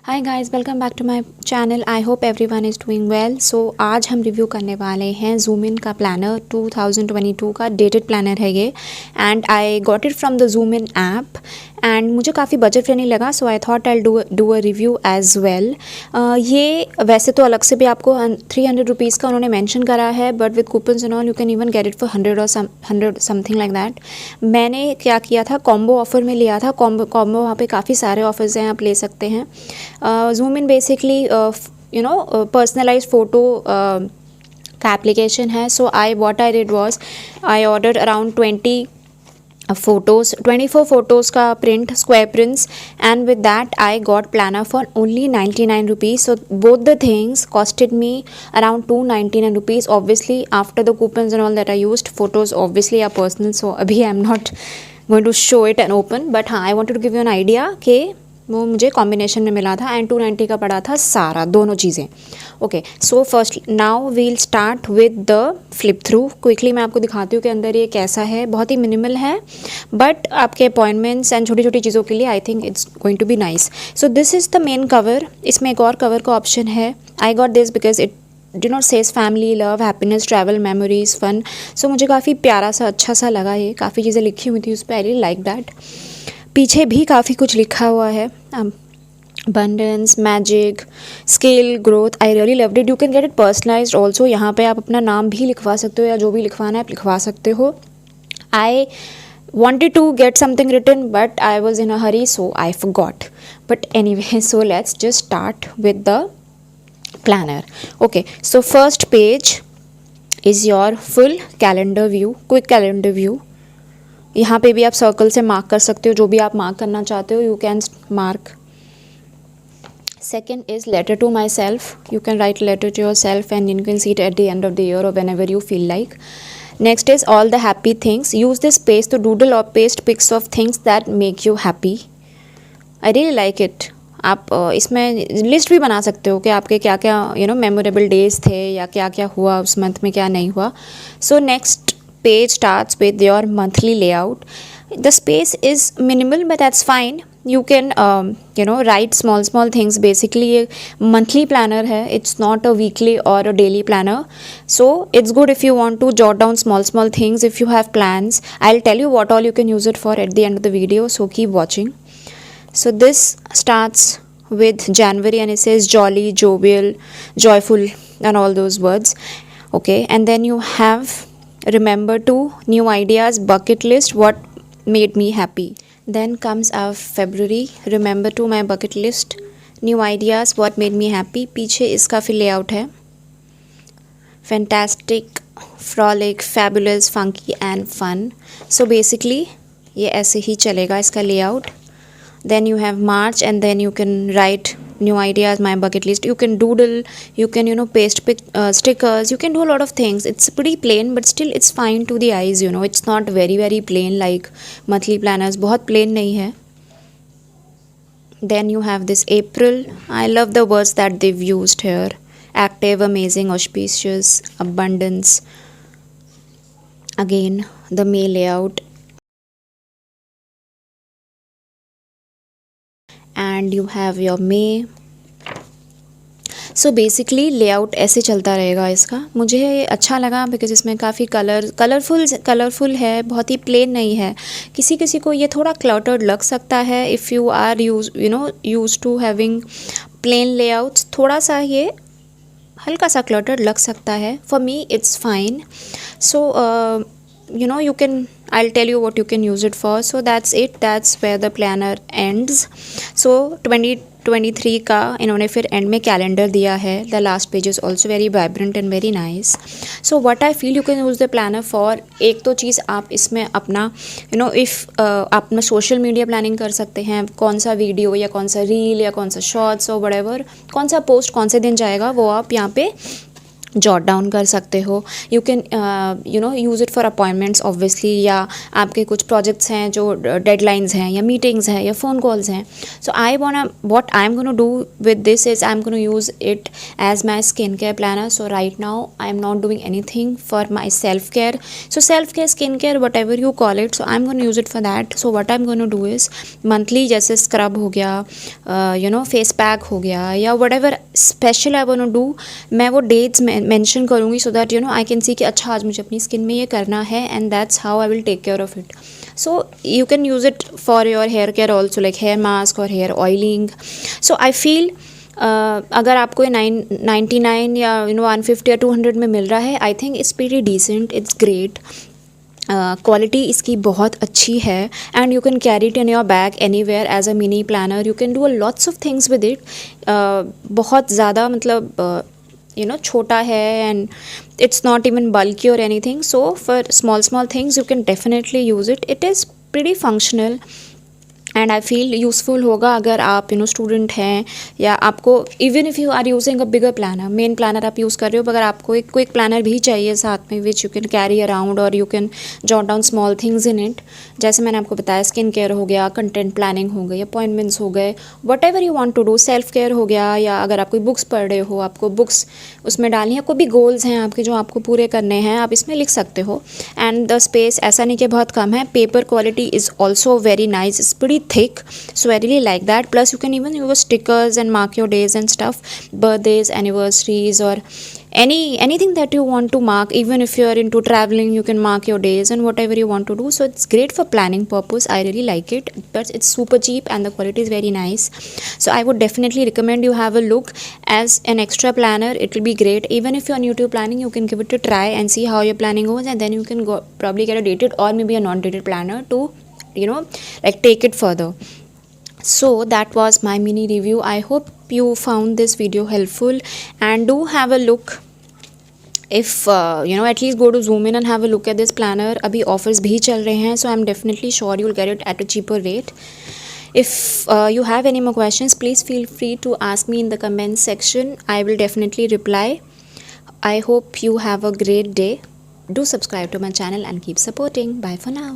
Hi guys, welcome back to my channel. I hope everyone is doing well. So आज हम review करने वाले हैं ज़ूम इन का प्लानर 2022 का डेटेड प्लानर है ये। And I got it from the zoom in app and मुझे काफ़ी बजट फ्रेंडली लगा, so I thought I do a review as well. ये वैसे तो अलग से भी आपको 300 रुपीज़ का उन्होंने मेंशन करा है, but with coupons and all you can even get it for 100 और 100 समथिंग लाइक दैट। मैंने क्या किया था, कॉम्बो ऑफ़र में लिया था। कॉम्बो वहाँ पे काफ़ी सारे ऑफर्स हैं, आप ले सकते हैं। Zoomin basically personalize photo का एप्लीकेशन है। So what I did was I order around 24 photos का print, square prints, and with that I got planner for only 99 rupees. So both the things costed me around 299 rupees. Obviously after the coupons and all that I used, photos obviously are personal, so abhi I'm not going to show it and open, but हाँ I wanted to give you an idea कि वो मुझे combination में मिला था and 290 का पड़ा था सारा, दोनों चीज़ें। Okay, so first now we'll start with the flip through. Quickly मैं आपको दिखाती हूँ कि अंदर ये कैसा है। बहुत ही मिनिमल है, बट आपके अपॉइंटमेंट्स एंड छोटी छोटी चीज़ों के लिए I think it's going to be nice. So this is the main cover. इसमें एक और कवर का ऑप्शन है। I got this because it do not says family, love, happiness, travel, memories, fun. So मुझे काफ़ी प्यारा सा, अच्छा सा लगा। ये काफ़ी चीज़ें लिखी हुई थी उस पर, आई रियली लाइक दैट। पीछे भी काफ़ी कुछ लिखा हुआ है, abundance, magic, scale, growth. I really loved it. You can get it personalized also. यहाँ पे आप अपना नाम भी लिखवा सकते हो या जो भी लिखवाना है आप लिखवा सकते हो। I wanted to get something written but I was in a hurry, so I forgot. But anyway, so let's just start with the planner. Okay, so first page is your full calendar view, quick calendar view. यहाँ पे भी आप circle से mark कर सकते हो, जो भी आप मार्क करना चाहते हो you can mark. Second is letter to myself. You can write letter to yourself and you can see it at the end of the year or whenever you feel like. Next is all the happy things. Use this space to doodle or paste pics of things that make you happy. I really like it. आप इसमें list भी बना सकते हो कि आपके क्या क्या मेमोरेबल डेज थे या क्या क्या हुआ उस मंथ में, क्या नहीं हुआ। So next page starts with your monthly layout. The space is minimal but that's fine. You can write small things. Basically ये monthly planner है, it's not a weekly or a daily planner, so it's good if you want to jot down small things. If you have plans, I'll tell you what all you can use it for at the end of the video, so keep watching. So this starts with January and it says jolly, jovial, joyful and all those words. Okay, and then you have remember to, new ideas, bucket list, what made me happy. Then comes our February, remember to, my bucket list, new ideas, what made me happy. पीछे इसका फिर layout है, fantastic, frolic, fabulous, funky and fun. So basically ये ऐसे ही चलेगा इसका layout. Then you have March and then you can write new ideas, my bucket list. You can doodle, you can paste stickers, you can do a lot of things. It's pretty plain but still it's fine to the eyes. It's not very plain like monthly planners. बहुत plain नहीं है. Then you have this April. I love the words that they've used here: active, amazing, auspicious, abundance. Again the May layout. And you have your May. So basically layout ऐसे चलता रहेगा इसका। मुझे अच्छा लगा बिकॉज इसमें काफ़ी कलरफुल है, बहुत ही प्लेन नहीं है। किसी को ये थोड़ा क्लटर्ड लग सकता है if you are used to having plain layouts. थोड़ा सा ये हल्का सा क्लटर्ड लग सकता है। For me it's fine. So you can, I'll tell you what you can use it for. So that's it, that's where the planner ends. So 2023 का इन्होंने फिर एंड में कैलेंडर दिया है. The last page is also very vibrant and very nice. So what I feel you can use the planner for, एक तो चीज़ आप इसमें अपना if आप अपना सोशल मीडिया प्लानिंग कर सकते हैं, कौन सा वीडियो या कौन सा रील या कौन सा शॉर्ट्स और whatever, कौन सा पोस्ट कौन से दिन जाएगा वो आप यहाँ पे जॉट डाउन कर सकते हो। You can use it for appointments obviously, या आपके कुछ प्रोजेक्ट्स हैं जो डेडलाइंस हैं या मीटिंग्स हैं या फ़ोन कॉल्स हैं। So I want what I am gonna do with this is I am gonna use it as my skin care planner. So right now I am not doing anything for my self care, so self care, skin care, whatever you call it, so I am gonna use it for that. So what I am gonna do is monthly जैसे scrub हो गया, face pack हो गया, या whatever special I want to do, मैं वो dates mention करूँगी so that I can see कि अच्छा आज मुझे अपनी स्किन में ये करना है, and that's how I will take care of it. So you can use it for your hair care also, like hair mask और hair oiling. So I feel अगर आपको ये 99 या 150 या 200 में मिल रहा है, I think it's very decent, it's great. Quality इसकी बहुत अच्छी है, and you can carry it in your bag anywhere as a mini planner. You can do a lots of things with it. बहुत ज़्यादा मतलब छोटा है, and it's not even bulky or anything, so for small things you can definitely use it. It is pretty functional and I feel useful होगा अगर आप student हैं, या आपको even if you are using a bigger planner, main planner आप use कर रहे हो, अगर आपको एक क्विक प्लानर भी चाहिए साथ में which you can carry around, और you can jot down small things in it. जैसे मैंने आपको बताया, स्किन केयर हो गया, कंटेंट प्लानिंग हो गई, अपॉइंटमेंट्स हो गए, whatever you want to do, self care हो गया, या अगर आप कोई बुक्स पढ़ रहे हो, आपको बुक्स उसमें डालनी है, कोई भी गोल्स हैं आपके जो आपको पूरे करने हैं, आप इसमें लिख सकते हो। एंड द स्पेस ऐसा नहीं कि बहुत कम है, paper quality is also very nice, it's pretty thick, so I really like that. Plus you can even use stickers and mark your days and stuff, birthdays, anniversaries, or anything that you want to mark. Even if you are into traveling, you can mark your days and whatever you want to do. So it's great for planning purpose. I really like it, but it's super cheap and the quality is very nice. So I would definitely recommend you have a look as an extra planner. It will be great. Even if you are new to planning, you can give it a try and see how your planning goes, and then you can go probably get a dated or maybe a non-dated planner to like take it further. So that was my mini review. I hope you found this video helpful, and do have a look. If at least go to zoom in and have a look at this planner. अभी offers भी चल रहे हैं, so I'm definitely sure you'll get it at a cheaper rate. If you have any more questions, please feel free to ask me in the comments section. I will definitely reply. I hope you have a great day. Do subscribe to my channel and keep supporting. Bye for now.